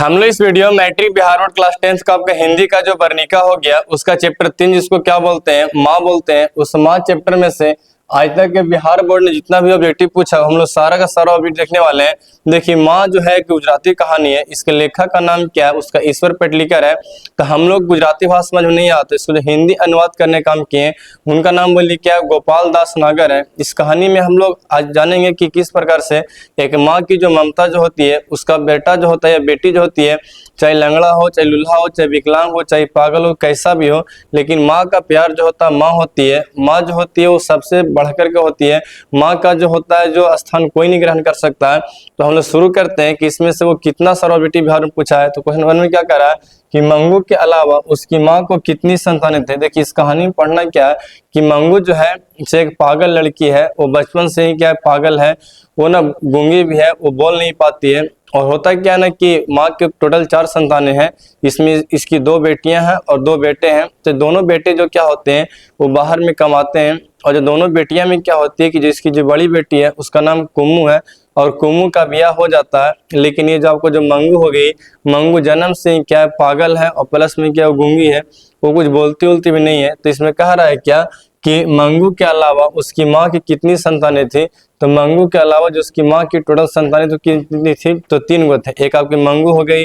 हम लोग इस video matric Bihar board class 10 का आपका हिंदी का जो वर्णिका हो गया उसका चैप्टर 3 जिसको क्या बोलते हैं माँ बोलते हैं, उस माँ चैप्टर में से आज तक के बिहार बोर्ड ने जितना भी ऑब्जेक्टिव पूछा हम लोग सारा का सारा ऑब्जेक्टिव देखने वाले हैं। देखिए माँ जो है गुजराती कहानी है, इसके लेखक का नाम क्या है, उसका ईश्वर पेटलीकर है। तो हम लोग गुजराती भाषा समझ में नहीं आते, इसको जो हिंदी अनुवाद करने काम किए उनका नाम बोलिए क्या, गोपाल दास नागर है। इस कहानी में हम लोग आज जानेंगे कि किस प्रकार से एक माँ की जो ममता जो होती है, उसका बेटा जो होता है या बेटी जो होती है, चाहे लंगड़ा हो, चाहे लूल्हा हो, चाहे विकलांग हो, चाहे पागल हो, कैसा भी हो, लेकिन माँ का प्यार जो होता है माँ होती है। माँ जो होती है वो सबसे बढ़कर के होती है। माँ का जो होता है जो स्थान कोई नहीं ग्रहण कर सकता है। तो हम लोग शुरू करते हैं कि इसमें से वो कितना सारा बेटी बिहार में पूछा है। तो क्वेश्चन 1 में क्या कर रहा है कि मंगू के अलावा उसकी माँ को कितनी संतानें थे। देखिए इस कहानी में पढ़ना क्या है कि मंगू जो है एक पागल लड़की है, वो बचपन से ही क्या है पागल है, वो ना गूंगी भी है, वो बोल नहीं पाती है। और होता क्या है ना कि माँ के टोटल 4 संतानें हैं, इसमें इसकी 2 बेटियां हैं और 2 बेटे हैं। तो दोनों बेटे जो क्या होते हैं वो बाहर में कमाते हैं, और जो दोनों बेटियां में क्या होती है कि जिसकी जो बड़ी बेटी है उसका नाम कुम्मू है और कुम्मू का ब्याह हो जाता है। लेकिन ये जो आपको जो मंगू हो गई, मंगू जन्म से ही क्या है पागल है और प्लस में क्या गूंगी है, वो कुछ बोलती उलती भी नहीं है। तो इसमें कह रहा है क्या कि मंगू के अलावा उसकी माँ की कितनी संतानें थी। तो मंगू के अलावा जो उसकी माँ की टोटल संतानें तो कितनी थी, तो 3 गो थे। एक आपकी मंगू हो गई,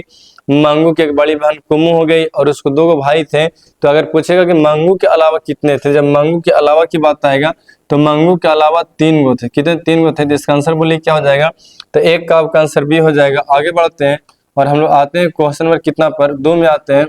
मंगू की एक बड़ी बहन कुम्मू हो गई और उसको 2 गो भाई थे। तो अगर पूछेगा कि मंगू के अलावा कितने थे, जब मंगू के अलावा की बात आएगा तो मंगू के अलावा 3 गो थे। कितने? 3 गो थे। तो इसका आंसर बोलिए क्या हो जाएगा, तो 1 का आपका आंसर बी हो जाएगा। आगे बढ़ते हैं और हम लोग आते हैं क्वेश्चन नंबर कितना पर, 2 में आते हैं।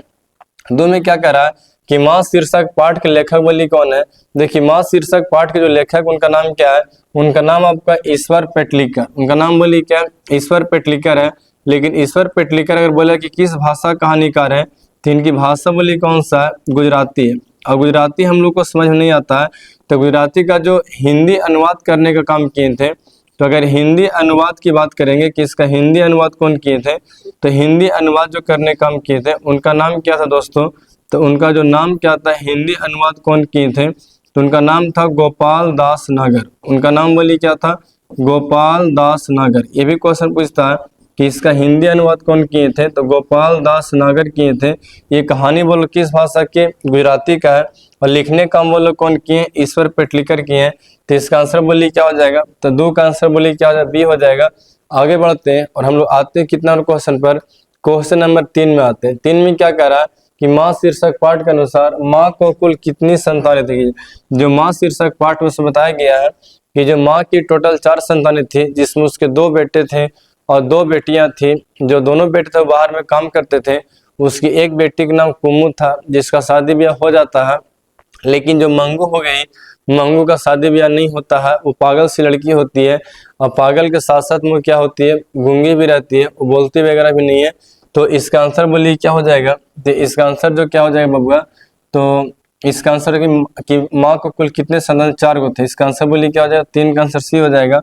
2 में क्या कह रहा है कि माँ शीर्षक पाठ के लेखक बोली कौन है। देखिए माँ शीर्षक पाठ के जो लेखक उनका नाम क्या है, उनका नाम आपका ईश्वर पेटलीकर। उनका नाम बोलिए क्या, ईश्वर पेटलीकर है। लेकिन ईश्वर पेटलीकर अगर बोले कि किस भाषा कहानीकार है, तो इनकी भाषा बोली कौन सा है, गुजराती है। और गुजराती हम लोग को समझ नहीं आता है, तो गुजराती का जो हिंदी अनुवाद करने का काम किए थे। तो अगर हिंदी अनुवाद की बात करेंगे कि इसका हिंदी अनुवाद कौन किए थे, तो हिंदी अनुवाद जो करने काम किए थे उनका नाम क्या था दोस्तों, तो उनका जो नाम क्या था, हिंदी अनुवाद कौन किए थे, तो उनका नाम था गोपाल दास नागर। उनका नाम बोलिए क्या था, गोपाल दास नागर। ये भी क्वेश्चन पूछता है कि इसका हिंदी अनुवाद कौन किए थे, तो गोपाल दास नागर किए थे। ये कहानी बोलो किस भाषा के, गुजराती का है। और लिखने का बोलो कौन किए, ईश्वर पेटलीकर किए हैं। तो इसका आंसर बोलिए क्या हो जाएगा, तो 2 का आंसर बोलिए क्या हो जाएगा, बी हो जाएगा। आगे बढ़ते हैं और हम लोग आते हैं कितना क्वेश्चन पर, क्वेश्चन नंबर 3 में आते हैं। 3 में क्या कह रहा है कि माँ शीर्षक पाठ के अनुसार माँ को कुल कितनी संतानें थी। जो माँ शीर्षक पाठ में से बताया गया है कि जो माँ की टोटल 4 संतानें थी, जिसमें उसके 2 बेटे थे और 2 बेटियां थी। जो दोनों बेटे थे बाहर में काम करते थे। उसकी एक बेटी का नाम कुम्मू था, जिसका शादी ब्याह हो जाता है। लेकिन जो मंगू हो गई, मंगू का शादी ब्याह नहीं होता है, वो पागल सी लड़की होती है। और पागल के साथ साथ में क्या होती है, गूंगी भी रहती है, वो बोलती वगैरह भी नहीं है। तो इसका आंसर बोलिए क्या हो जाएगा, तो इसका आंसर जो क्या हो जाएगा बबुआ, तो इसका आंसर कि माँ को कुल कितने संतान, 4 गो थे। इसका आंसर बोलिए क्या हो जाएगा, 3 का आंसर सी हो जाएगा।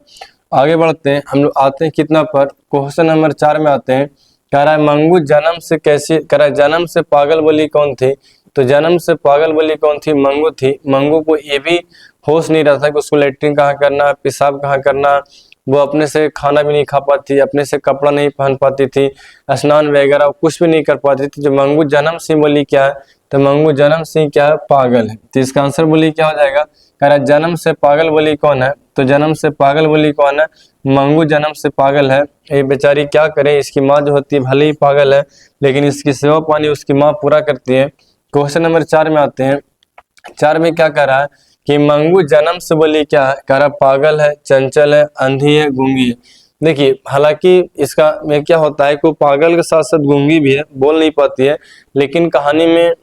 आगे बढ़ते हैं, हम लोग आते हैं कितना पर, क्वेश्चन नंबर 4 में आते हैं। कह रहा है मंगू जन्म से कैसी, कह रहा है जन्म से पागल बोली कौन थी। तो जन्म से पागल बोली कौन थी, मंगू थी। मंगू को ये भी होश नहीं रहता कि उसको लेटरिन कहाँ करना, पेशाब कहाँ करना। वो अपने से खाना भी नहीं खा पाती, अपने से कपड़ा नहीं पहन पाती थी, स्नान वगैरह कुछ भी नहीं कर पाती थी। जो मंगू जन्म से बोली क्या है, तो मंगू जन्म से क्या है, पागल है। तो इसका आंसर बोली क्या हो जाएगा, कह रहा है जन्म से पागल बोली कौन है। तो जन्म से पागल बोली कौन है, मंगू जन्म से पागल है। ये बेचारी क्या करे, इसकी माँ जो होती है भले ही पागल है, लेकिन इसकी सेवा पानी उसकी माँ पूरा करती है। क्वेश्चन नंबर 4 में आते हैं। 4 में क्या कह रहा है कि मंगू जन्म से बोली क्या है, कह रहा पागल है, चंचल है, अंधी है, गूंगी है। देखिए हालांकि इसका में क्या होता है कि पागल के साथ साथ गूंगी भी है, बोल नहीं पाती है, लेकिन कहानी में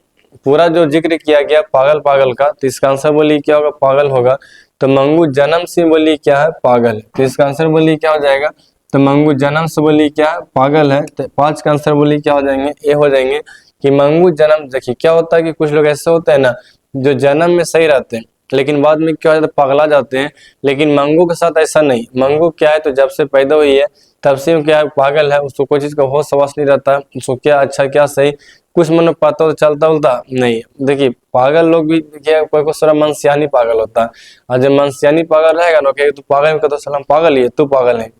पूरा जो जिक्र किया गया पागल पागल का, तो इसका आंसर बोली क्या होगा, पागल होगा। तो मंगू जन्म से बोली क्या है, पागल है। तो इसका आंसर बोली क्या हो जाएगा, तो मंगू जन्म से बोली क्या है, पागल है। तो 5 का आंसर बोली क्या हो जाएंगे, ए हो जाएंगे कि मंगू जन्म। देखिए क्या होता है कि कुछ लोग ऐसे होते हैं ना जो जन्म में सही रहते हैं लेकिन बाद में क्या हो जाता है, पगला जाते हैं। लेकिन मंगू के साथ ऐसा नहीं। मंगू क्या है, तो जब से पैदा हुई है तब से क्या है, पागल है। उसको कोई चीज का होश हवास नहीं रहता, उसको क्या अच्छा क्या सही कुछ मन पता तो चलता उलता नहीं। देखिए पागल लोग भी क्या, कोई को सारा मनसियानी पागल होता है। और जब मनसियानी पागल रहेगा ना, तो पागल में कहते सलाम पागल ही है, तू पागल है।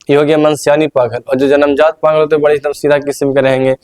ये हो गया मनस्यानी पागल। और जो जन्मजात पागल होते हैं बड़े एकदम सीधा किस्म के रहेंगे।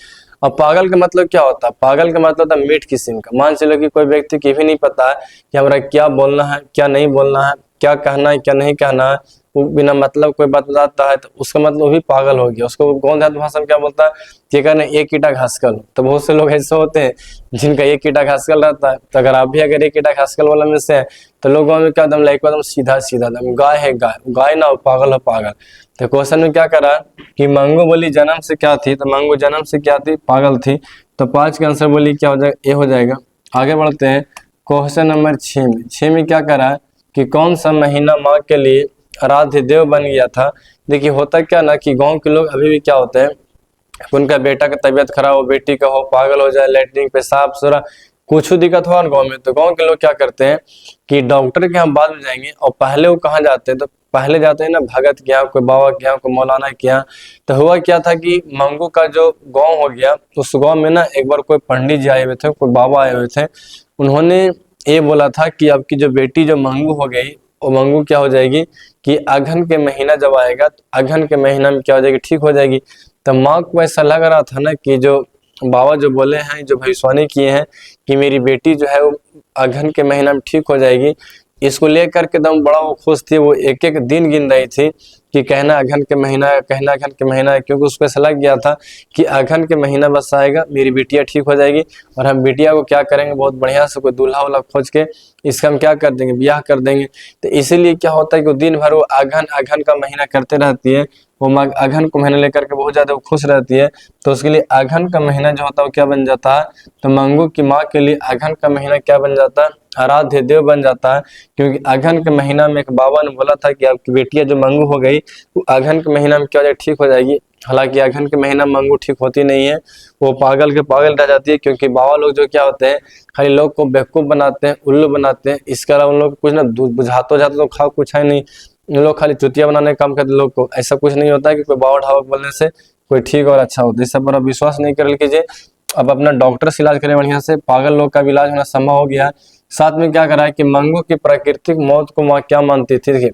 और पागल का मतलब क्या होता है? पागल का मतलब होता है मीठ किस्म का। मान चलो कि कोई व्यक्ति की भी नहीं पता है कि हमारा क्या बोलना है, क्या नहीं बोलना है, क्या कहना है, क्या नहीं कहना है, वो बिना मतलब कोई बात बताता है तो उसका मतलब वो भी पागल हो गया। उसको गाँव देहात भाषा में क्या बोलता है कि कहना एक ईटा घासकल। तो बहुत से लोग ऐसे होते हैं जिनका एक ईटा घासकल रहता है। तो अगर आप भी अगर एक ईटा घासकल वाला में से है तो लोगों में क्या दम लाइक एकदम सीधा सीधा दम गाय है गाय, गाय ना हो पागल हो पागल। तो क्वेश्चन में क्या करा कि मंगू बोली जन्म से क्या थी? तो मंगू जन्म से क्या थी? पागल थी। तो 5 का आंसर बोली क्या हो जाएगा? ए हो जाएगा। आगे बढ़ते हैं क्वेश्चन नंबर 6 में। 6 में क्या करा कि कौन सा महीना माँ के लिए आराध्य देव बन गया था? देखिए होता क्या ना कि गांव के लोग अभी भी क्या होते हैं, उनका बेटा का तबीयत खराब हो, बेटी का हो, पागल हो जाए, लेटरिन पेशाब सुरा कुछ दिक्कत हो गाँव में, तो गाँव के लोग क्या करते हैं कि डॉक्टर के यहाँ बाद में जाएंगे। और पहले वो कहाँ जाते हैं? तो पहले जाते हैं ना भगत के यहाँ, कोई बाबा के यहाँ, कोई मौलाना के यहाँ। तो हुआ क्या था कि मंगू का जो गाँव हो गया, उस गाँव में ना एक बार कोई पंडित जी आए हुए थे, कोई बाबा आए हुए थे। उन्होंने ये बोला था कि आपकी जो बेटी जो मंगू हो गई, वो मंगू क्या हो जाएगी कि अगहन के महीना जब आएगा तो अगहन के महीना में क्या हो जाएगी? ठीक हो जाएगी। तो माँ को ऐसा लग रहा था ना कि जो बाबा जो बोले हैं, जो भविष्यवाणी किए हैं कि मेरी बेटी जो है वो अगहन के महीना में ठीक हो जाएगी, इसको लेकर के एकदम बड़ा वो खुश थी। वो एक एक दिन गिन रही थी कि कहना अगहन के महीना है, कहना अगहन के महीना है, क्योंकि उसको ऐसा लग गया था कि अगहन के महीना बस आएगा मेरी बिटिया ठीक हो जाएगी और हम बिटिया को क्या करेंगे, बहुत बढ़िया से कोई दूल्हा उल्हा खोज के इसका हम क्या कर देंगे, ब्याह कर देंगे। तो इसीलिए क्या होता है कि दिन भर वो अगहन अगहन का महीना करते रहती है। वो माँ अगहन को महीना लेकर के बहुत ज्यादा वो खुश रहती है। तो उसके लिए अगहन का महीना जो होता है वो क्या बन जाता है? तो मंगू की माँ के लिए अगहन का महीना क्या बन जाता है? आराध्य देव बन जाता है। क्योंकि अगहन के महीना में एक बाबा ने बोला था कि आपकी बेटिया जो मंगू हो गई वो अगहन के महीना में क्या हो जाए? ठीक हो जाएगी। हालांकि अगहन के महीना मंगू ठीक होती नहीं है, वो पागल के पागल रह जाती है। क्योंकि बाबा लोग जो क्या होते हैं खाली लोग को बेवकूफ बनाते हैं, उल्लू बनाते हैं। इसके अलावा उन लोग को कुछ ना बुझाते जाते तो खा कुछ है नहीं, इन लोग खाली चुतिया बनाने का काम करते लोग को। ऐसा कुछ नहीं होता है कि कोई बाबा ढाबक बोलने से कोई ठीक और अच्छा होता है। इस सब पर आप विश्वास नहीं कर लीजिए। अब अपना डॉक्टर से इलाज करें बढ़िया से। पागल लोग का भी इलाज होना संभव हो गया। साथ में क्या करा है कि मंगू की प्राकृतिक मौत को माँ क्या मानती थी? देखिए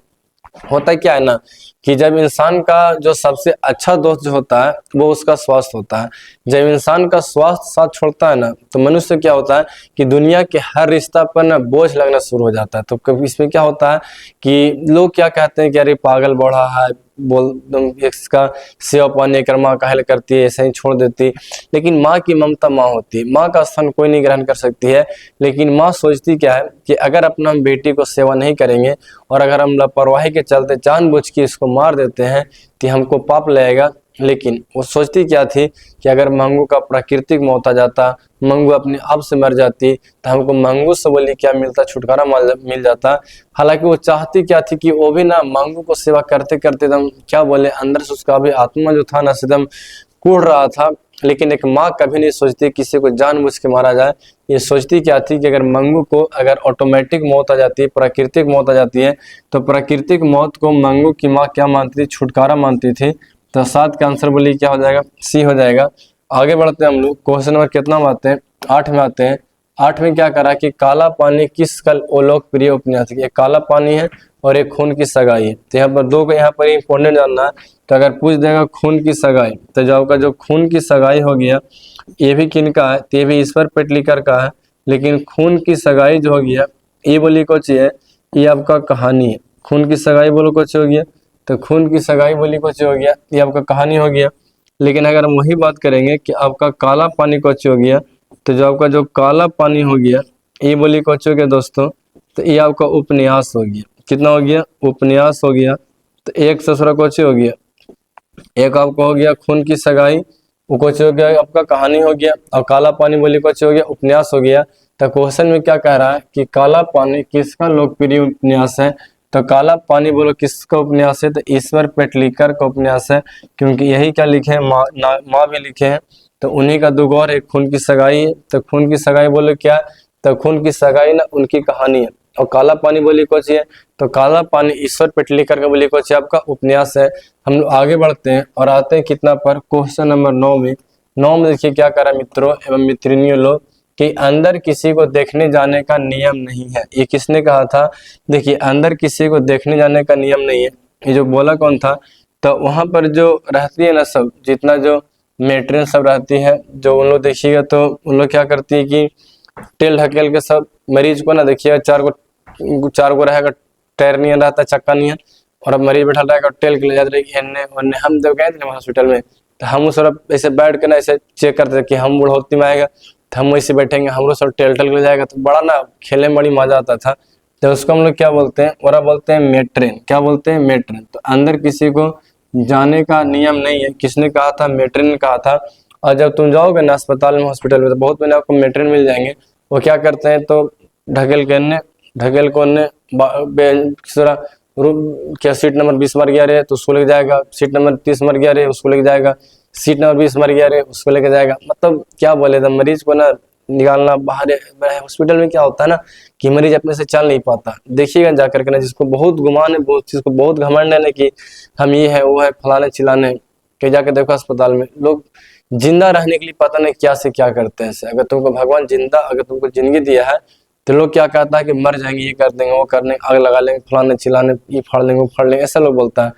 होता क्या है ना कि जब इंसान का जो सबसे अच्छा दोस्त जो होता है वो उसका स्वास्थ्य होता है। जब इंसान का स्वास्थ्य साथ छोड़ता है ना तो मनुष्य क्या होता है कि दुनिया के हर रिश्ता पर ना बोझ लगना शुरू हो जाता है। तो कभी इसमें क्या होता है कि लोग क्या कहते हैं कि अरे पागल बढ़ा है, बोल इसका सेवा पानी कर माँ काहे करती है, ऐसे ही छोड़ देती। लेकिन माँ की ममता माँ होती है, माँ का स्थान कोई नहीं ग्रहण कर सकती है। लेकिन माँ सोचती क्या है कि अगर अपना हम बेटी को सेवा नहीं करेंगे और अगर हम लापरवाही के चलते जानबूझ के इसको मार देते हैं तो हमको पाप लगेगा। लेकिन वो सोचती क्या थी कि अगर मंगू का प्राकृतिक मौत आ जाता, मंगू अपने आप से मर जाती तो हमको मंगू से बोली क्या मिलता? छुटकारा मिल जाता। हालांकि वो चाहती क्या थी कि वो भी ना मंगू को सेवा करते करते एकदम क्या बोले अंदर से उसका भी आत्मा जो था ना एकदम कूड़ रहा था। लेकिन एक माँ कभी नहीं सोचती किसी को जानबूझ के मारा जाए। ये सोचती क्या थी कि अगर मंगू को अगर ऑटोमेटिक मौत आ जाती है, प्राकृतिक मौत आ जाती है, तो प्राकृतिक मौत को मंगू की माँ क्या मानती थी? छुटकारा मानती थी। तो 7 का आंसर बोलिए क्या हो जाएगा? सी हो जाएगा। आगे बढ़ते हैं हम लोग क्वेश्चन नंबर कितना में आते हैं? 8 में आते हैं। 8 में क्या करा कि काला पानी किस कल लोकप्रिय उपन्यास? एक काला पानी है और एक खून की सगाई है। तो यहाँ पर दो का यहाँ पर इंपॉर्टेंट जानना है। तो अगर पूछ देगा खून की सगाई तो जवाब का जो खून की सगाई हो गया ये भी किनका है? तो ये भी ईश्वर पेटलीकर का है। लेकिन खून की सगाई जो हो गया ये बोली कुछ है, ये आपका कहानी है। खून की सगाई बोलो कुछ हो गया, तो खून की सगाई बोली कुछ हो गया, ये आपका कहानी हो गया। लेकिन अगर हम वही बात करेंगे कि आपका काला पानी कुछ हो गया, तो जो आपका जो काला पानी हो गया ये बोली कुछ हो गया दोस्तों, तो ये आपका उपन्यास हो गया। कितना हो गया? उपन्यास हो गया। तो एक ससुरा कुछ हो गया, एक आपका हो गया खून की सगाई, वो कुछ हो गया आपका कहानी हो गया, और काला पानी बोली कुछ हो गया उपन्यास हो गया। तो क्वेश्चन में क्या कह रहा है कि काला पानी किसका लोकप्रिय उपन्यास है? तो काला पानी बोलो किसका उपन्यास है? तो ईश्वर पेटलीकर का उपन्यास है। क्योंकि यही क्या लिखे हैं, माँ भी लिखे हैं। तो उन्हीं का दो और एक खून की सगाई है। तो खून की सगाई बोलो क्या? तो खून की सगाई ना उनकी कहानी है। और काला पानी बोली कुछ है, तो काला पानी ईश्वर पेटलीकर का बोली कुछ आपका उपन्यास है। हम लोग आगे बढ़ते हैं और आते हैं कितना पर? क्वेश्चन नंबर 9 में। 9 में देखिए क्या करा मित्रों एवं मित्रिनियों लोग कि अंदर किसी को देखने जाने का नियम नहीं है। ये किसने कहा था? देखिए अंदर किसी को देखने जाने का नियम नहीं है, ये जो बोला कौन था? तो वहाँ पर जो रहती है ना सब, जितना जो मेट्रेन सब रहती है, जो उन लोग देखिएगा तो उन लोग क्या करती है कि टेल ढकेल के सब मरीज को ना, देखिएगा चार गो रहेगा, टायर नहीं रहता, चक्का नहीं है, और अब मरीज बैठा रहेगा, टेल के ले जाते रहेगी एन्ने ओन्ने। हम जब गए थे हॉस्पिटल में तो हम उस तरफ ऐसे बैठ के ना ऐसे चेक करते थे कि हम बुढ़ौती में आएगा तो हम वैसे बैठेंगे, हम लोग सब टेल के ले जाएगा, तो बड़ा ना खेलने में बड़ी मजा आता था। तो उसको हम लोग क्या बोलते हैं, और बोलते हैं मेट्रेन। क्या बोलते हैं? मेट्रेन। तो अंदर किसी को जाने का नियम नहीं है, किसने कहा था? मेट्रेन ने कहा था। और जब तुम जाओगे ना अस्पताल में, हॉस्पिटल में, तो बहुत मैंने आपको मेट्रेन मिल जाएंगे। वो क्या करते हैं, तो ढकेल के अन्य ढकेल को अन्य रूम क्या सीट नंबर 20 मर गया रे तो उसको लेके जाएगा, सीट नंबर 30 मर गया रे उसको लेके जाएगा, सीट नंबर 20 मर गया रे उसको लेके जाएगा। मतलब क्या बोले, तो मरीज को ना निकालना बाहर। हॉस्पिटल में क्या होता है ना कि मरीज अपने से चल नहीं पाता। देखिएगा जाकर के ना, जिसको बहुत गुमान है, बहुत चीज को बहुत घमंड है ना कि हम ये है वो है फलाने चिलाने के, जाके देखो अस्पताल में लोग जिंदा रहने के लिए पता नहीं क्या से क्या करते हैं। अगर तुमको भगवान जिंदा, अगर तुमको जिंदगी दिया है तो लोग क्या कहता है कि मर जाएंगे, ये कर देंगे वो कर देंगे, आग लगा लेंगे, फलाने चिलाने, ये फाड़ लेंगे वो फाड़ लेंगे, ऐसा लोग बोलता है।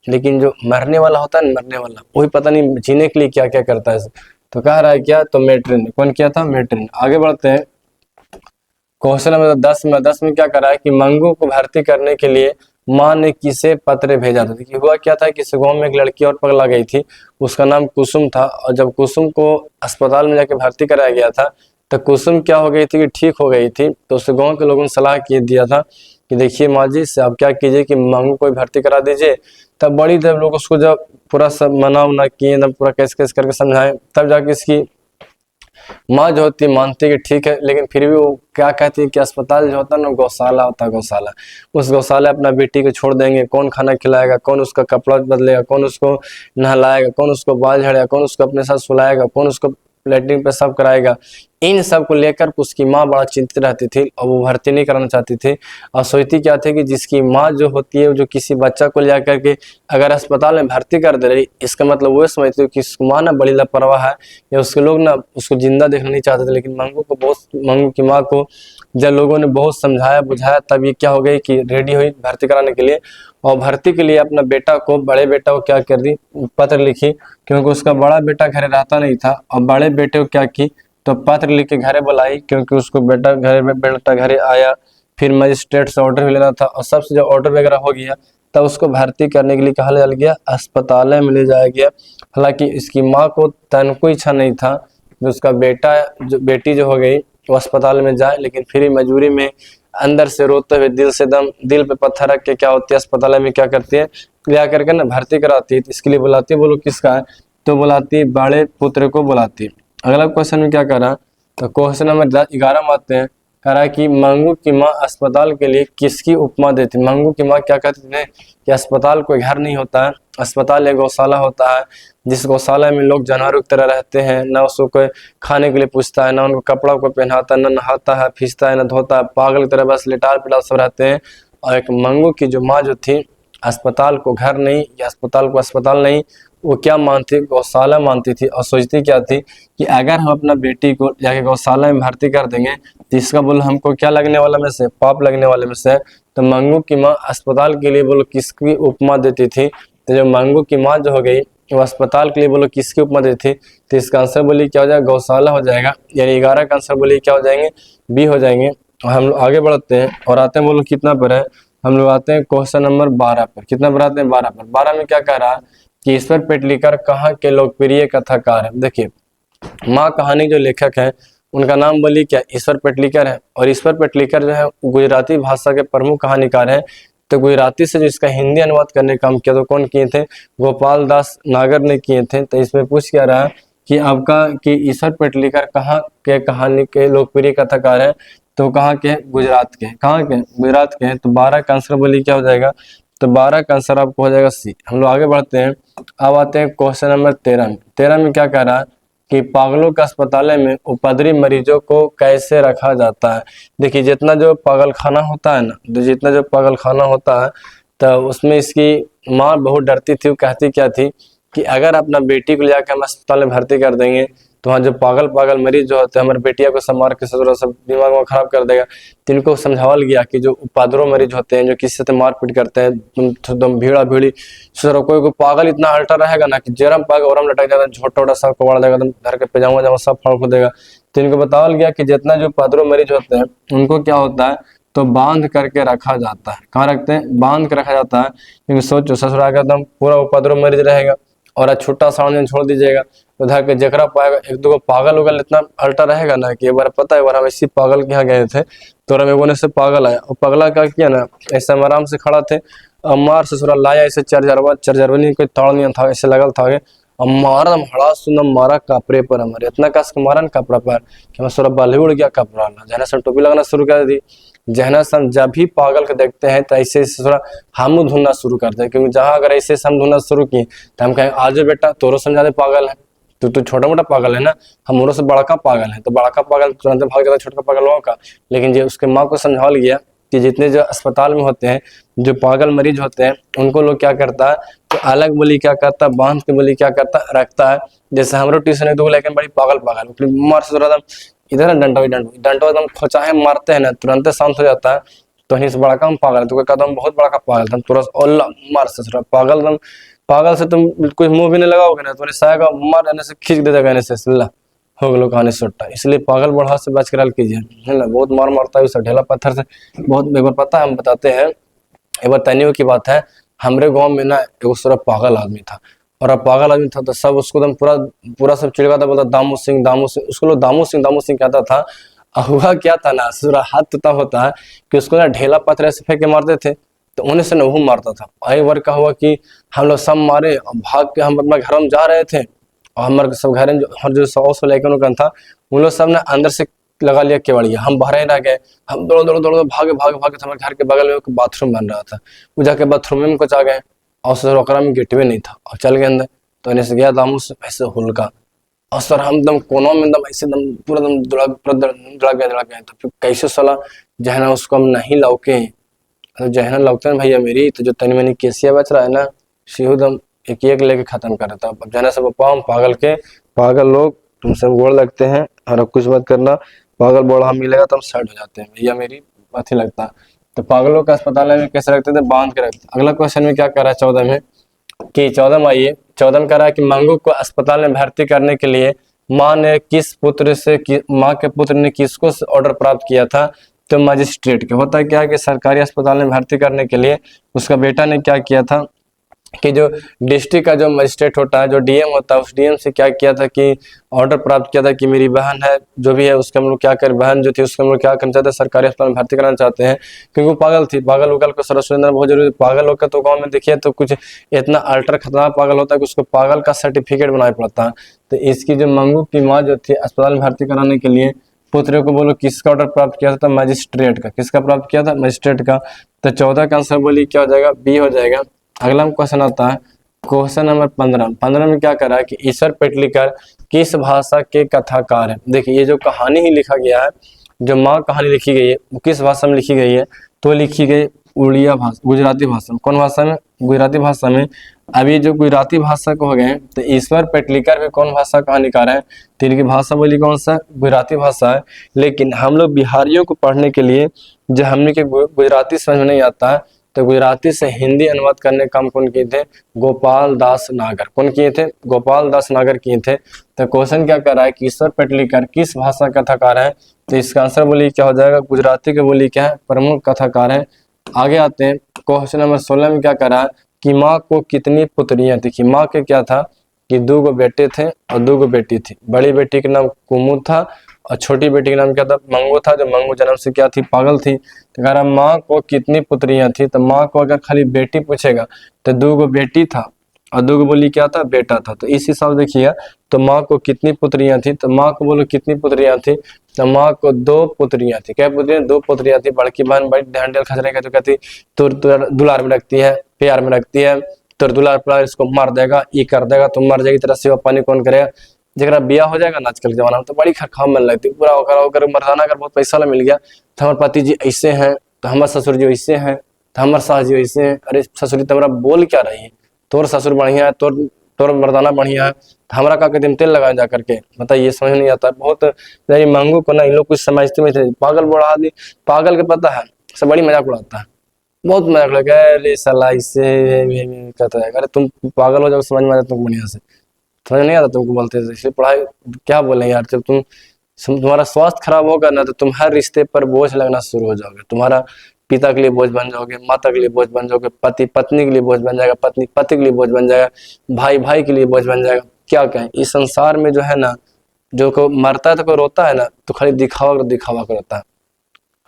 लेकिन जो मरने वाला होता है, मरने वाला वही पता नहीं जीने के लिए क्या क्या करता है। तो कह रहा है क्या, तो मेट्रिन। कौन किया था? मेट्रिन। आगे बढ़ते हैं क्वेश्चन नंबर 10 में। 10 में क्या करा है कि मंगू को भर्ती करने के लिए माँ ने किसे पत्र भेजा था? देखिए हुआ क्या था कि इस गाँव में एक लड़की और पगला गई थी, उसका नाम कुसुम था। और जब कुसुम को अस्पताल में जाके भर्ती कराया गया था तो कुसुम क्या हो गई थी कि ठीक हो गई थी। तो उस गाँव के लोगों ने सलाह दिया था कि देखिए माँ जी से आप क्या कीजिए कि मंगू को भर्ती करा दीजिए। तब बड़ी जब लोग उसको जब पूरा सब मना उना किए, तब पूरा कैसे कैसे करके समझाए, तब जाके इसकी माँ जो होती है मानती है कि ठीक है, लेकिन फिर भी वो क्या कहती है कि अस्पताल जो होता है ना गौशाला होता है, गौशाला। उस गौशाला अपना बेटी को छोड़ देंगे, कौन खाना खिलाएगा, कौन उसका कपड़ा बदलेगा, कौन उसको नहलाएगा, कौन उसको बाल झाड़ेगा, कौन उसको अपने साथ सुलाएगा, कौन उसको लेटरिन पे सब कराएगा। इन सब को लेकर उसकी माँ बड़ा चिंतित रहती थी और वो भर्ती नहीं कराना चाहती थी। और सोचती क्या थी कि जिसकी माँ जो होती है जो किसी बच्चा को ले जाकर के अगर अस्पताल में भर्ती कर दे रही, इसका मतलब वो समझती है कि उसकी माँ ना बड़ी लापरवाह है, या उसके लोग ना उसको जिंदा देखना नहीं चाहते थे। लेकिन मंगू की माँ को जब लोगों ने बहुत समझाया बुझाया, तब ये क्या हो गई कि रेडी हुई भर्ती कराने के लिए। और भर्ती के लिए अपना बेटा को, बड़े बेटा को क्या कर दी, पत्र लिखी, क्योंकि उसका बड़ा बेटा घरे रहता नहीं था। और बड़े बेटे को क्या की, तो पत्र लिख के घरे बुलाई, क्योंकि उसको बेटा घरे आया। फिर मजिस्ट्रेट से ऑर्डर भी लेना था, और सबसे जब ऑर्डर वगैरह हो गया तब उसको भर्ती करने के लिए कहा ले गया, अस्पताल में ले जाया गया। हालांकि इसकी माँ को तन को इच्छा नहीं था कि उसका बेटी जो हो गई वो अस्पताल में जाए, लेकिन फिर मजबूरी में अंदर से रोते हुए दिल पे पत्थर रख के क्या होती है अस्पताल में क्या करती है, ले करके ना भर्ती कराती है। इसके लिए बुलाती है, बोलो किसका है, तो बुलाती है बड़े पुत्र को बुलाती है। अगला क्वेश्चन में क्या करा, तो क्वेश्चन नंबर 11 में आते हैं। कह रहा है कि मंगू की माँ अस्पताल के लिए किसकी उपमा देती? मंगू की माँ क्या कहती थी कि अस्पताल कोई घर नहीं होता है, अस्पताल एक गौशाला होता है, जिस गौशाला में लोग जानवरों की तरह रहते हैं, ना उसको कोई खाने के लिए पूछता है, ना उनको कपड़ा को पहनाता है, ना नहाता है, खींचता है, ना धोता है, पागल की तरह बस लिटाल पिटाल सब रहते हैं। और एक मंगू की जो माँ जो थी, अस्पताल को घर नहीं या अस्पताल को अस्पताल नहीं, वो क्या मानती, गौशाला मानती थी। और सोचती क्या थी कि अगर हम अपना बेटी को जाके गौशाला में भर्ती कर देंगे तो इसका बोलो हमको क्या लगने वाला में से, पाप लगने वाले में से। तो मंगू की माँ अस्पताल के लिए बोलो किसकी उपमा देती थी, तो जो मंगू की माँ जो हो गई वो अस्पताल के लिए बोलो किसकी उपमा देती थी, तो इसका आंसर बोलिए क्या हो जाएगा, गौशाला हो जाएगा। यानी 11 का आंसर बोलिए क्या हो जाएंगे, बी हो जाएंगे। और हम लोग आगे बढ़ते हैं और आते हैं, बोलो कितना पर है, हम लोग आते हैं क्वेश्चन नंबर 12 पर। कितना पर आते हैं, 12 पर। 12 में क्या कह रहा है कि ईश्वर पेटलीकर कहाँ के लोकप्रिय कथाकार है? देखिए माँ कहानी जो लेखक है उनका नाम बोलिए क्या, ईश्वर पेटलीकर है। और ईश्वर पेटलीकर जो है गुजराती भाषा के प्रमुख कहानीकार है। तो गुजराती से जो इसका हिंदी अनुवाद करने का काम किया तो कौन किए थे, गोपाल दास नागर ने किए थे। तो इसमें पूछ क्या रहा है कि आपका कि ईश्वर पेटलीकर कहाँ के कहानी के लोकप्रिय कथाकार है, तो कहाँ के, गुजरात के। कहाँ के, गुजरात के हैं। तो 12 का आंसर बोलिए क्या हो जाएगा, तो 12 का आंसर आपको हो जाएगा सी। हम लोग आगे बढ़ते हैं, अब आते हैं क्वेश्चन नंबर 13 में। 13 में क्या कह रहा है कि पागलों के अस्पताल में उपद्रवी मरीजों को कैसे रखा जाता है? देखिए जितना जो पागल खाना होता है ना, तो जितना जो पागल खाना होता है, तो उसमें इसकी माँ बहुत डरती थी। वो कहती क्या थी कि अगर अपना बेटी को ले जाकर हम अस्पताल में भर्ती कर देंगे तो वहाँ जो पागल पागल मरीज जो होते हैं, हमारे बेटिया को सब मार के ससुरा सब दिमाग में खराब कर देगा। तो इनको समझावल गया कि जो उपद्रव मरीज होते हैं, जो किसी से मारपीट करते हैं, तुम भीड़ा भीड़ी सर, कोई पागल इतना अल्टा रहेगा ना कि जरम पाग और लटक जाता है, झोटा वोटा सब कबाड़ देगा, तुम घर के पजामा वजामा सब फाड़ देगा। तो इनको बतावल गया कि जितना जो उपद्रव मरीज होते हैं उनको क्या होता है, तो बांध करके रखा जाता है। कहाँ रखते हैं? बांध के रखा जाता है, क्योंकि सोचो ससुराल का एकदम पूरा उपद्रव मरीज रहेगा और छुट्टा सामने छोड़ दीजिएगा, उधर के जकरा पाएगा एक दो पागल उगल इतना अल्टा रहेगा ना कि एक बार पता है, एक बार हम इसी पागल के यहाँ गए थे, तो रमेगो ने से पागल आया और पगला क्या किया ना, ऐसे हम आराम से खड़ा थे, मार ससुराल लाया ऐसे चरजरवनी कोई ताड़ नहीं था, ऐसे लगल था मारा हड़ा सुंदर मारा कपड़े पर, हमारे इतना कस के मारा ना कपड़ा पर कि हमारा पूरा बाल उड़ गया कपड़ा, जहना से टोपी लगाना शुरू कर दी। जहना से हम जब भी पागल को देखते हैं तो ऐसे थोड़ा हम ढूंढना शुरू करते हैं, क्योंकि जहां अगर ऐसे हम ढूंढना शुरू किए तो हम कहें आज बेटा तोरो समझा दे पागल है, तो छोटा मोटा पागल है ना, हमरो से बड़का पागल है, तो बड़का पागल तुरंत भाग जाता छोटा पागल लोगों का। लेकिन जो उसके माँ को समझाल गया कि जितने जो अस्पताल में होते हैं जो पागल मरीज होते हैं उनको लोग क्या करता है, तो अलग बोली क्या करता है, बांध के बोली क्या करता रखता है। जैसे हमरो ट्यूशन है, दो लेकिन बड़ी पागल पागल मार से एकदम इधर डंडो डंडो एकदम खोचाहे मारते हैं ना, तुरंत शांत हो जाता है। तो से बड़ा काम पागल है, तो कदम बहुत बड़ा का पागल था, तुरंत ओल्ला मार से पागल दम पागल से तुम कुछ मुंह भी नहीं लगाओगे ना, तो साया मार रहने से खींच दे देगा से हो गलो कहानी सोटा। इसलिए पागल बढ़ा से बच कर कीजिए, है ना, बहुत मार मारता है उसे ढेला पत्थर से बहुत। एक बार पता है हम बताते हैं, एक बार तनियों की बात है, हमारे गांव में ना एक सिर्फ पागल आदमी था, और अब पागल आदमी था तो सब उसको एकदम पूरा पूरा सब चिढ़गा था, बोलता दामू सिंह उसको लोग दामू सिंह कहता था। हुआ क्या था ना, सूरा हाथ तब होता है कि उसको ना ढेला पत्थर ऐसे फेंक के मारते थे, तो उन्हें से वो मारता था। एक बार क्या हुआ कि हम लोग सब मारे, भाग के हम अपना घर में जा रहे थे, और हमारे सब घर जो 100 लेकर था, उन लोग सब ने अंदर से लगा लिया केवड़िया, हम बाहर ही रह गए। हम दौड़ दौड़ दौड़ भागे भागे भागे, हमारे घर के बगल में एक बाथरूम बन रहा था, वो जाके बाथरूम में कुछ आ गए, और सर ओकरा में गेट भी नहीं था, और चल गए अंदर। तो इन्हें से गया दामू से ऐसे हुलका, और सर हम एकदम कोनों में एकदम ऐसे एकदम पूरा एकदम धड़क गए। तो फिर कैसे सला जहना उसको हम नहीं लौके, तो जहना लौकते हैं भैया मेरी, तो जो तनी मनी केसिया बच रहा है ना, सीधे एकदम एक एक लेके खत्म कर देता। अब जहना सब पाओ पागल के पागल लोग तुमसे गोड़ लगते हैं, और अब कुछ मत करना, पागल बोड़ा मिलेगा तो हम सेट हो जाते हैं भैया मेरी, अच्छी लगता है। तो पागलों का अस्पताल में कैसे रखते थे? बांध के रखते। अगला क्वेश्चन में क्या कर रहा है 14 में, कि 14 में आइए, 14 में कह रहा है कि मंगू को अस्पताल में भर्ती करने के लिए माँ ने किस पुत्र से माँ के पुत्र ने किसको ऑर्डर प्राप्त किया था? तो मजिस्ट्रेट के। होता है क्या कि सरकारी अस्पताल में भर्ती करने के लिए उसका बेटा ने क्या किया था कि जो डिस्ट्रिक्ट का जो मजिस्ट्रेट होता है, जो डीएम होता है, उस डीएम से क्या किया था कि ऑर्डर प्राप्त किया था कि मेरी बहन है जो भी है उसके हम लोग क्या कर, बहन जो थी उसके हम लोग क्या करना चाहते हैं, सरकारी अस्पताल में भर्ती कराना चाहते हैं, क्योंकि वो पागल थी। पागल उगल को सरस्वती बहुत जरूरी, पागल होकर तो गाँव में देखिए तो कुछ इतना अल्ट्रा खतरनाक पागल होता है कि उसको पागल का सर्टिफिकेट बनाना पड़ता है। तो इसकी जो मंगू की माँ जो थी अस्पताल में भर्ती कराने के लिए पुत्र को बोलो किसका ऑर्डर प्राप्त किया था? मजिस्ट्रेट का। किसका प्राप्त किया था? मजिस्ट्रेट का। तो 14 का आंसर बोली क्या हो जाएगा? बी हो जाएगा। अगला क्वेश्चन आता है क्वेश्चन नंबर 15 में क्या करा है कि ईश्वर पेटलीकर किस भाषा के कथाकार है? देखिए ये जो कहानी ही लिखा गया है, जो माँ कहानी लिखी गई है वो किस भाषा में लिखी गई है? तो लिखी गई उड़िया भाषा, गुजराती भाषा में। कौन भाषा में? गुजराती भाषा में। अभी जो गुजराती भाषा को हो गए तो ईश्वर पेटलीकर भी कौन भाषा कहानीकार है? तो इनकी भाषा बोली कौन सा? गुजराती भाषा है। लेकिन हम लोग बिहारियों को पढ़ने के लिए जो हमने के गुजराती समझ में नहीं आता है, तो गुजराती से हिंदी अनुवाद करने का काम कौन किए थे? गोपाल दास नागर। कौन किए थे? गोपाल दास नागर किए थे। तो क्वेश्चन क्या कर रहा है कि ईश्वर पेटलीकर किस भाषा का कथाकार है? तो इसका आंसर बोली क्या हो जाएगा? गुजराती के बोली क्या है? प्रमुख कथाकार है। आगे आते हैं क्वेश्चन नंबर 16 में क्या कर रहा है कि माँ को कितनी पुत्रियां थी? कि माँ के क्या था कि 2 बेटे थे और 2 बेटी थी। बड़ी बेटी का नाम कुमुद था और छोटी बेटी का नाम क्या था? मंगू था। जो मंगू जन्म से क्या थी? पागल थी। तो कह रहा माँ को कितनी पुत्रियां थी? तो माँ को अगर खाली बेटी पूछेगा तो 2 बेटी था और 2 बोली क्या था? बेटा था। तो इस हिसाब से देखिए तो माँ को कितनी पुत्रियां थी? तो माँ को बोलो कितनी पुत्रियां थी? तो माँ को 2 पुत्रियां थी। क्या पुत्रियां? 2 पुत्रियां थी। बड़की बहन बड़ी ढंडेल खसरे का तो कहती तुर दुलार में रखती है, प्यार में रखती है, तुर दुलार प्यार इसको मार देगा, ये कर देगा, तुम मर जाएगी, तेरा सेवा पानी कौन करेगा? जरा बिया हो जाएगा ना आजकल के जमाना में तो बड़ी खरखाम मन लगती पूरा होकर मरदाना अगर बहुत पैसा मिल गया तो हमारे पति जी ऐसे हैं, तो हमारे ससुर जी ऐसे हैं, तो हमारे सास जी ऐसे हैं। अरे ससुरी तुम्हारा बोल क्या रही है? तोर ससुर बढ़िया है, तोर तोर मर्दाना बढ़िया है, तो हमरा का कहते तेल लगाए जा करके, बताइए, ये समझ नहीं आता। बहुत महंगो को ना इन लोग कुछ समझते में, पागल बड़ा आदमी, पागल के पता है सब बड़ी मजाक उड़ाता है, बहुत मजाक लगा, अरे साला इससे कहता है, अरे तुम पागल हो जाओ, समझ में आ जाता तुमको बढ़िया से, समझ नहीं आता तुमको बोलते थे, इसलिए पढ़ाई क्या बोले यार, जब तुम्हारा स्वास्थ्य खराब होगा ना तो तुम हर रिश्ते पर बोझ लगना शुरू हो जाओगे, तुम्हारा पिता के लिए बोझ बन जाओगे, माता के लिए बोझ बन जाओगे, पति पत्नी के लिए बोझ बन जाएगा, पत्नी पति के लिए बोझ बन जाएगा, भाई भाई के लिए बोझ बन जाएगा। क्या कहें, इस संसार में जो है ना, जो को मरता है तो कोई रोता है ना, तो खाली दिखावा कर रोता है,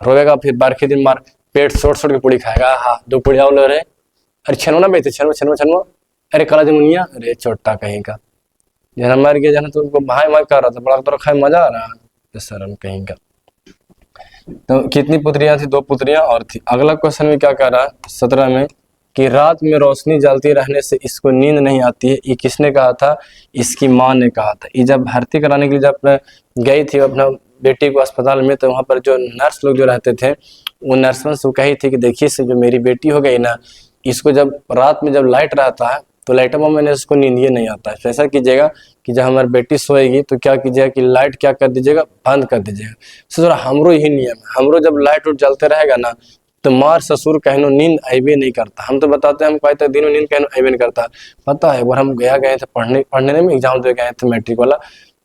रोएगा फिर बार के दिन मार पेट सोट के पूड़ी खाएगा, हाँ 2 पूड़िया लो रे, अरे छनो ना बेटे, छनो, अरे काला जमुनिया, अरे चोट्टा कहीं का, जना मर गया, जना तो भाई मार कर रहा था, बड़ा तो खाए मजा आ रहा है, शर्म कहीं का। तो कितनी पुत्रियां थी? 2 पुत्रियां और थी। अगला क्वेश्चन में क्या कह रहा है 17 में, कि रात में रोशनी जलती रहने से इसको नींद नहीं आती है, ये किसने कहा था? इसकी माँ ने कहा था। ये जब भर्ती कराने के लिए जब गई थी अपना बेटी को अस्पताल में, तो वहां पर जो नर्स लोग जो रहते थे, वो नर्समन से कही थी कि देखिए से जो मेरी बेटी हो गई ना, इसको जब रात में जब लाइट रहता है तो लाइटों में इसको नींद ये नहीं आता है, तो ऐसा कीजिएगा कि जब हमारी बेटी सोएगी तो क्या कीजिएगा कि लाइट क्या कर दीजिएगा, बंद कर दीजिएगा। ससुर हमरो यही नियम है, हमरो जब लाइट उठ जलते रहेगा ना तो मार ससुर कहनो नींद अबे नहीं करता। हम तो बताते हैं, हम कहते हैं दिनों नींद कहनो अबे नहीं करता। पता है एक बार हम गए थे पढ़ने में, एग्जाम दे गए थे मैट्रिक वाला,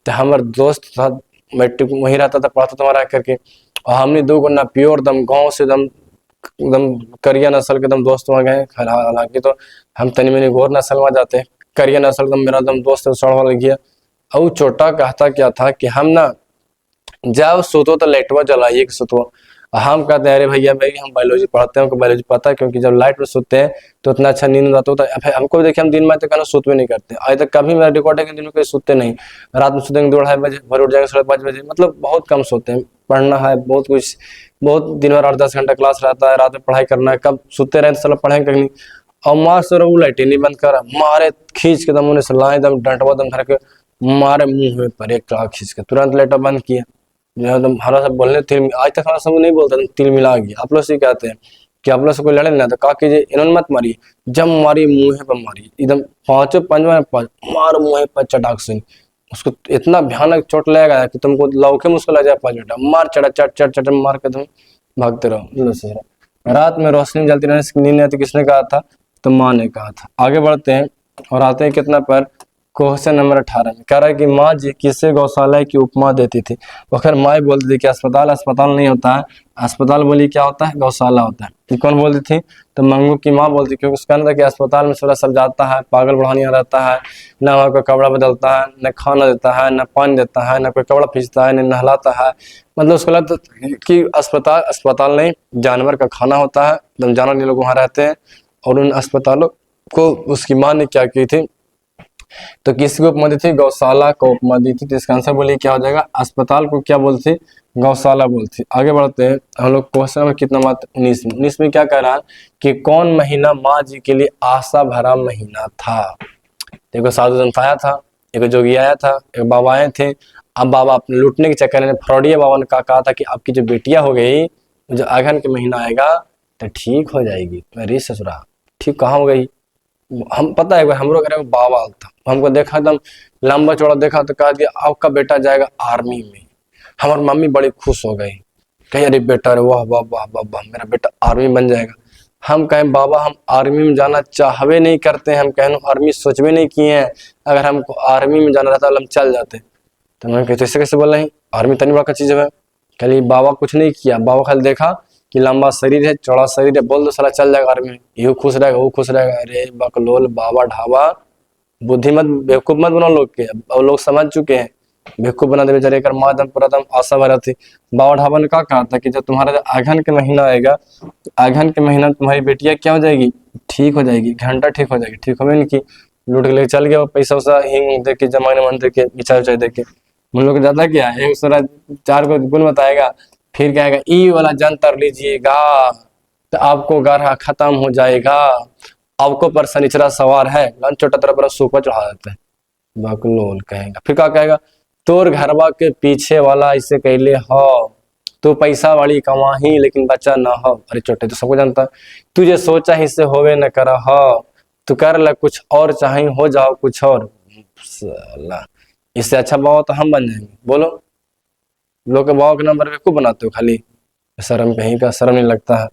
तो हमारे दोस्त था मैट्रिक वहीं रहता था, पढ़ता था वहाँ रह करके, और हमने 2 गुना प्योर दम गाँव से दम एकदम करिया नस्ल के दम दोस्त वहाँ गए। हालांकि तो हम तनी मनी गोर नस्ल में जाते, करिया नस्ल दम मेरा दम दोस्त सड़वा लग गया। और छोटा कहता क्या था कि हम ना जब सुतो तो लाइटवा जलाइए कि सुतो, हम कहते हैं अरे भैया भाई हम बायोलॉजी पढ़ते हैं, हमको बायोलॉजी पता है, क्योंकि जब लाइट में सोते हैं तो इतना अच्छा नींद आता होता है। हमको देखिए हम दिन में तो कहना सोते नहीं करते, आज तक कभी मेरा रिकॉर्ड है कि दिन में कहीं सोते नहीं, रात में सोतेंगे 2 ढाई बजे, भर उठ जाएंगे 5:30 बजे, मतलब बहुत कम सोते हैं। पढ़ना है बहुत कुछ, बहुत दिन भर 8-10 घंटा क्लास रहता है, रात में पढ़ाई करना है, कब सोते रहे तो पढ़ेंगे कहीं। और मार सर वो लाइट नहीं बंद कर, मारे खींच के दम उन्हें से लाए दम डंटवा दम धर के मारे मुंह में पर एक खींच के तुरंत लाइट बंद किया। जो है हमारा सब बोलने तिल, आज तक हमारा सब नहीं बोलता तिल मिला गया। आप लोग से कहते हैं कि आप लोग से कोई लड़े ना, तो कहा कीजिए इन्होंने मत मारी, जब मारी मुँह पर मारी, एकदम 5 मार मुँह पर चटाक से, उसको इतना भयानक चोट लगेगा कि तुमको लौके मुझको लग जाए 5 मिनट, मार चढ़ा चट मार के तुम भागते रहो। रात में रोशनी जलती रहने से नींद नहीं आती, किसने कहा था? तो माँ ने कहा था। आगे बढ़ते हैं और आते हैं कितना पर, क्वेश्चन नंबर 18 में कह रहा है कि माँ जी किसे गौशाला की उपमा देती थी? अगर माँ बोलती थी कि अस्पताल नहीं होता है, अस्पताल बोली क्या होता है? गौशाला होता है। ये कौन बोलती थी? तो मंगू की माँ बोलती, क्योंकि उसका अंदर कि अस्पताल में थोड़ा सब जाता है, पागल बढ़ानिया रहता है, न वहाँ का कपड़ा बदलता है, न खाना देता है, न पानी देता है, न कोई कपड़ा खींचता है, न नहलाता है। मतलब उसको लगता कि अस्पताल नहीं, जानवर का खाना होता है, जानवर लोग वहाँ रहते हैं। और उन अस्पतालों को उसकी माँ ने क्या की थी? तो किसकी उपमा दी थी? गौशाला को उपमा दी थी। तो इसका आंसर बोलिए क्या हो जाएगा? अस्पताल को क्या बोलती? गौशाला बोलती। आगे बढ़ते हैं हम लोग क्वेश्चन नंबर कितना मात्र 19 में क्या कह रहा है कि कौन महीना माँ जी के लिए आशा भरा महीना था? देखो साधु संत आया था, एक जोगी आया था, एक बाबा आए थे। अब बाबा अपने लूटने के चक्कर में फ्रॉडिया बाबा ने कहा था कि आपकी जो बेटिया हो गई, जो अगहन के महीना आएगा तो ठीक हो जाएगी। अरे ससुरा ठीक कहाँ हो गई? हम पता है हमरो घर में बाबा था, हमको देखा एकदम लंबा चौड़ा देखा तो कहा दिया आपका बेटा जाएगा आर्मी में। हमारी मम्मी बड़ी खुश हो गई, कही अरे बेटा रे वाह वाह वाह वाह वाह मेरा बेटा आर्मी बन जाएगा। हम कहें बाबा हम आर्मी में जाना चाहवे नहीं करते हैं, हम कहें आर्मी सोचवे नहीं किए हैं, अगर हमको आर्मी में जाना रहता हम चल जाते। तो मैं कहते ऐसे कैसे बोल रहे हैं, आर्मी तनी बड़ा चीज है। खाली बाबा कुछ नहीं किया, बाबा खाली देखा कि लंबा शरीर है, चौड़ा शरीर है, बोल दो साला चल जाएगा आर्मी में, ये खुश रहेगा वो खुश रहेगा। अरे बकलोल बाबा ढाबा, बुद्धि मत बेवकूफ मत बनाओ लोग के, और लोग समझ चुके हैं, बेवकूफ बना दे बेचारे कर माँ दम पूरा दम आशा भरा थी। बाबा ढाबा ने क्या कहा था कि जब तुम्हारा आघन के महीना आएगा, आघन के महीना तुम्हारी बेटिया क्या हो जाएगी? ठीक हो जाएगी, घंटा ठीक हो जाएगी। ठीक हो की लूट के लेके चल गया, पैसा वैसा हिंग दे के जमाने मन दे के मिचाई उचाई दे के। हम लोग ज्यादा क्या है, 4 को गुण बताएगा, फिर कहेगा ई वाला जंतर लीजिएगा तो आपको गाढ़ा खत्म हो जाएगा, आपको पर शनिचरा सवार है, छोटा तरह पर सुपर चढ़ा देता है। बकलोल कहेगा, फिर क्या कहेगा? तोर घरवा के पीछे वाला इसे कहले हो, तू पैसा वाली कमाही लेकिन बच्चा ना हो। अरे छोटे तो सबको जानता है, तुझे सोचा ही से होवे न करा हो, तो कर ला कुछ और, चाहे हो जाओ कुछ और। साला, इससे अच्छा बाबा तो हम बन जाएंगे। बोलो, लोग के बाबा के नंबर पे क्यों बनाते हो खाली? शर्म कहीं का, शर्म नहीं लगता है।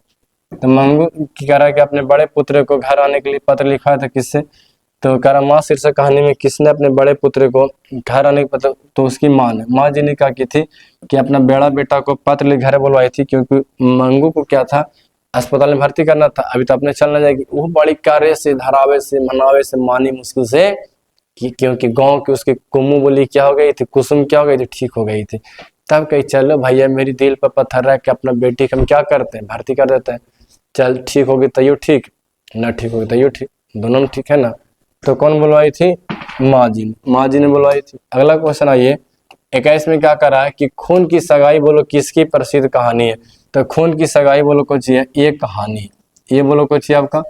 तो मंगू की कह रहा है कि अपने बड़े पुत्र को घर आने के लिए पत्र लिखा था, किससे? तो कह रहा माँ शीर्षक कहानी में किसने अपने बड़े पुत्र को घर आने के पत्र, तो उसकी माँ ने। माँ जी ने क्या की थी कि अपना बेड़ा बेटा को पत्र लिख घर बुलवाई थी, क्योंकि मंगू को क्या था, अस्पताल में भर्ती करना था। अभी तो अपने चल ना जाएगी, वो बड़ी कार्य से, धरावे से, मनावे से, मानी मुश्किल से, क्योंकि गांव की उसकी कुम्मू बोली क्या हो गई थी, कुसुम क्या हो गई थी, ठीक हो गई थी। तब कही चलो भैया, मेरी दिल पर पत्थर रख के अपना बेटी को हम क्या करते हैं, भर्ती कर देते हैं। चल ठीक होगी तैयो ठीक, ना ठीक होगी तैयो ठीक, दोनों में ठीक है ना। तो कौन बुलवाई थी? माँ जी ने। माँ जी ने बुलवाई थी। अगला क्वेश्चन आइए, 21 में क्या करा है कि खून की सगाई बोलो किसकी प्रसिद्ध कहानी है? तो खून की सगाई बोलो कुछ है, ये कहानी है, ये बोलो कुछ है आपका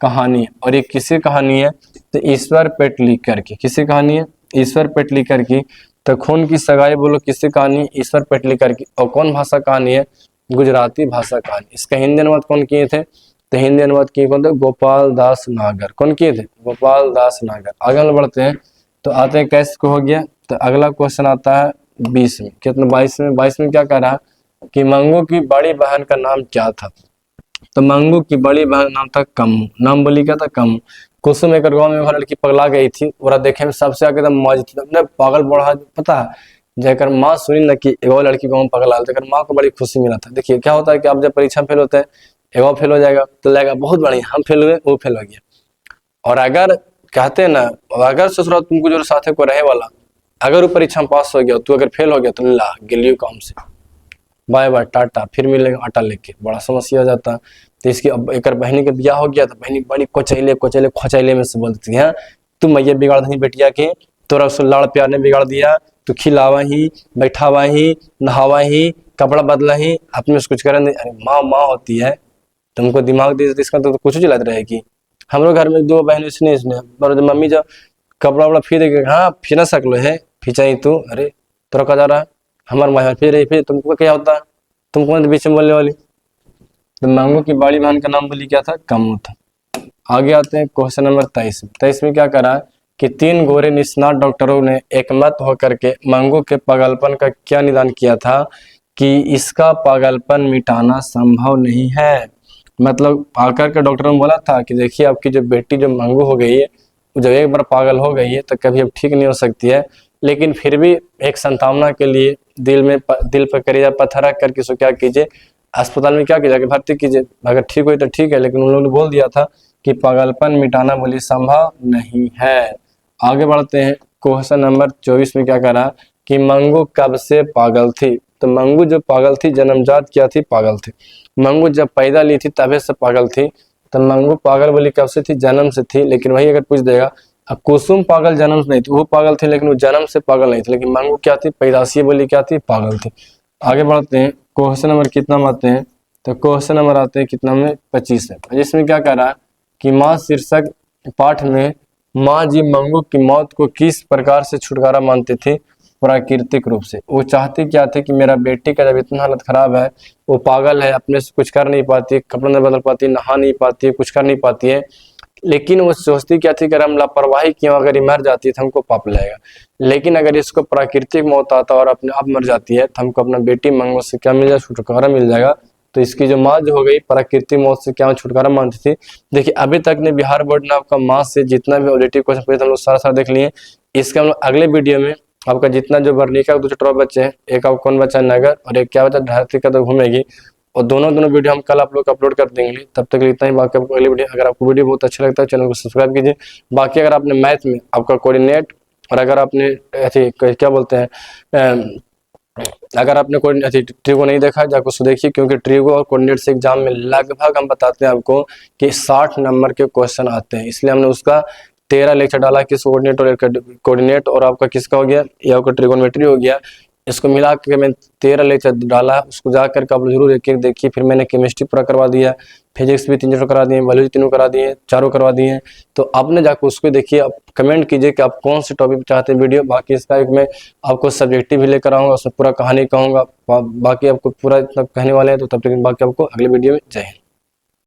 कहानी है। और ये किसी कहानी है? तो ईश्वर पेटलीकर की। किसी कहानी है? ईश्वर पेटलीकर की। तो खून की सगाई बोलो किसकी कहानी है? ईश्वर पेटलीकर की। और कौन भाषा कहानी है? गुजराती भाषा कहानी। इसका हिंदी अनुवाद कौन किए थे? तो हिंदी अनुवाद किए कौन थे? गोपाल दास नागर। कौन किए थे? गोपाल दास नागर। आगे हम बढ़ते हैं, तो आते हैं कैसे को हो गया। तो अगला क्वेश्चन आता है 20 में, कितना 22 में। 22 में क्या कह रहा है कि मंगू की बड़ी बहन का नाम क्या था? तो मंगू की बड़ी बहन नाम था कम्मू। नाम बोली क्या था? कम्मू। कुसुम एक गाँव में वह लड़की पगला गई थी, और देखे में सबसे आगे एकदम मौज थी, अपने पागल बढ़ा पता है। जयकर माँ सुनी न कि एगो लड़की गाँव में पगला, जयकर माँ को बड़ी खुशी मिला था। देखिए क्या होता है कि आप जब परीक्षा फेल होते हैं, एगो फेल हो जाएगा तो लगेगा बहुत बढ़िया, हम फेल हुए, वो फेल हो गया। और अगर कहते हैं ना, अगर ससुराल तुमको जो साथे को रहे वाला, अगर वो परीक्षा में पास हो गया, तू अगर फेल हो गया, तो ला गिलियो काम से, बाय बाय टाटा, फिर मिलेगा आटा लेके, बड़ा समस्या हो जाता। तो इसकी अब एक बहनी के ब्याह हो गया, तो बहनी बड़ी कोचैले कोचैले खोचैले में से बोलती है, तू मैया बिगाड़ दी बेटिया के, तोरा उसको लाड़ प्यार ने बिगाड़ दिया, तू खिलावा ही, बैठावा ही, नहावा ही, कपड़ा बदला ही, अपने कुछ करे नहीं। अरे माँ माँ होती है, तुमको दिमाग दे इसका तो कुछ चिल्लात रहेगी। हम लोग घर में 2 बहन इसने पर मम्मी जब कपड़ा वपड़ा फिर हाँ फिर ना सकलो है, फिचाई तू, अरे तोरा का जा रहा है, हमारे माँ फिर तुमको क्या होता है, तुम कौन बीच में बोलने वाली? तो मंगू की बड़ी बहन का नाम बोली क्या था? कम्मू था। आगे आते हैं क्वेश्चन नंबर 23 में। 23 में क्या करा कि 3 गोरे निष्णात डॉक्टरों ने एकमत होकर के मंगू के पागलपन का क्या निदान किया था कि इसका पागलपन मिटाना संभव नहीं है। मतलब आकर के डॉक्टर ने बोला था कि देखिए आपकी जो बेटी जो मंगू हो गई है, जब एक बार पागल हो गई है तो कभी अब ठीक नहीं हो सकती है, लेकिन फिर भी एक संतावना के लिए दिल पर करेजा पत्थर रख करके इसको क्या कीजिए, अस्पताल में क्या कीजिए, भर्ती कीजिए, अगर ठीक हुई तो ठीक है। लेकिन उन लोगों ने बोल दिया था कि पागलपन मिटाना बोली संभव नहीं है। आगे बढ़ते हैं, क्वेश्चन नंबर 24 में क्या करा कि मंगू कब से पागल थी? तो मंगू जो पागल थी, जन्मजात क्या थी? पागल थी। मंगू जब पैदा ली थी तभी से पागल थी। तो मंगू पागल बोली कब से थी? जन्म से थी। लेकिन वही अगर पूछ देगा, अब कुसुम पागल जन्म से नहीं थी, वो पागल थी लेकिन वो जन्म से पागल नहीं थी। लेकिन मंगू क्या थी? पैदाशी बोली क्या थी? पागल थी। आगे बढ़ते हैं, क्वेश्चन नंबर कितना में आते हैं? तो क्वेश्चन नंबर आते हैं कितना में? 25 में। जिसमें क्या कह रहा है कि माँ शीर्षक पाठ में माँ जी मंगू की मौत को किस प्रकार से छुटकारा मानती थी? प्राकृतिक रूप से। वो चाहती क्या थी कि मेरा बेटी का जब इतना हालत खराब है, वो पागल है, अपने से कुछ कर नहीं पाती, कपड़े नहीं बदल पाती, नहा नहीं पाती है, कुछ कर नहीं पाती है, लेकिन वो सोचती क्या थी कि अगर हम लापरवाही क्यों, अगर ये मर जाती है तो हमको पाप लगेगा। लेकिन अगर इसको प्राकृतिक मौत आता और अपने आप मर जाती है तो हमको अपना बेटी मंगू से क्या मिल जाएगा? छुटकारा मिल जाएगा। तो इसकी जो माँ जो हो गई प्राकृतिक मौत से क्या छुटकारा मानती थी। देखिए अभी तक ने बिहार बोर्ड ने आपका माँ से जितना भी ऑब्जेक्टिव क्वेश्चन पूछे हम लोग सारा देख लिए। इसके हम लोग अगले वीडियो में आपका जितना जो वर्णिका 2 टॉप बच्चे हैं, एक आप कौन बच्चा नगर और एक क्या बच्चा धरती का तो घूमेगी, और दोनों वीडियो हम कल आप लोग अपलोड कर देंगे। तब तक इतना ही, बाकी आपको अगली वीडियो, अगर आपको वीडियो बहुत अच्छा लगता है चैनल को सब्सक्राइब कीजिए। बाकी अगर आपने मैथ में आपका कोऑर्डिनेट और अगर आपने ऐसे क्या बोलते हैं, अगर आपने कोई ट्रिगो नहीं देखा जाकर उसको देखिए, क्योंकि ट्रिगो और कोऑर्डिनेट से एग्जाम में लगभग हम बताते हैं आपको कि 60 नंबर के क्वेश्चन आते हैं। इसलिए हमने उसका 13 लेक्चर डाला, किस कोऑर्डिनेट और आपका किसका हो गया, ये आपका ट्रिगोनोमेट्री हो गया। इसको मिला के मैं 13 लेक्चर डाला, उसको जाकर के आप जरूर एक एक देखिए। फिर मैंने केमिस्ट्री पूरा करवा दिया, फिजिक्स भी 3 चैप्टर करा दिए, बायोलॉजी 3 करा दिए, 4 करवा दिए। तो आपने जाकर उसको देखिए, आप कमेंट कीजिए कि आप कौन से टॉपिक चाहते हैं वीडियो। बाकी इसका एक मैं आपको सब्जेक्टिव भी लेकर आऊँगा, उसमें पूरा कहानी कहूँगा। बाकी आपको पूरा इतना कहने वाले हैं। तो तब तक बाकी आपको अगले वीडियो में जय हिंद।